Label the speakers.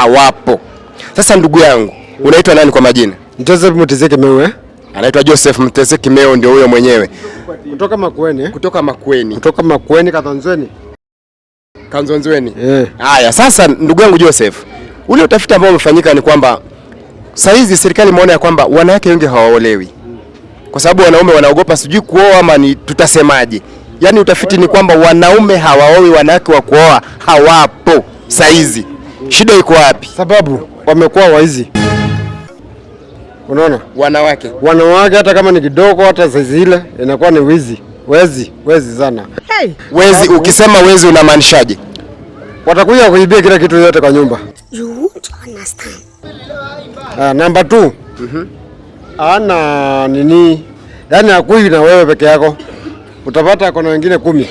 Speaker 1: hawapo. Sasa ndugu yangu, unaitwa nani kwa majina?
Speaker 2: Joseph Mtezeki Meo.
Speaker 1: Anaitwa Joseph Mtezeki Meo, ndio huyo mwenyewe.
Speaker 2: Kutoka Makueni.
Speaker 1: Kutoka Makueni Kanzonzweni. Haya, sasa ndugu yangu Joseph, ule utafiti ambao umefanyika ni kwamba saa hizi serikali imeona ya kwamba wanawake wengi hawaolewi. Kwa sababu wanaume wanaogopa sijui kuoa ama ni tutasemaje. Yaani utafiti ni kwamba wanaume hawaoi, wanawake wa kuoa hawapo saa hizi. Shida iko wapi?
Speaker 2: Sababu wamekuwa waizi. Unaona? Wanawake hata kama ni kidogo, hata saizi ile inakuwa ni wizi. Wezi sana.
Speaker 1: Hey. Wezi, ukisema wezi unamaanishaje?
Speaker 2: Watakuja kuibia kila kitu yote kwa nyumba.
Speaker 3: You won't understand.
Speaker 2: Number 2. Ana nini? Yaani hakui na wewe peke yako. Utapata kuna wengine 10.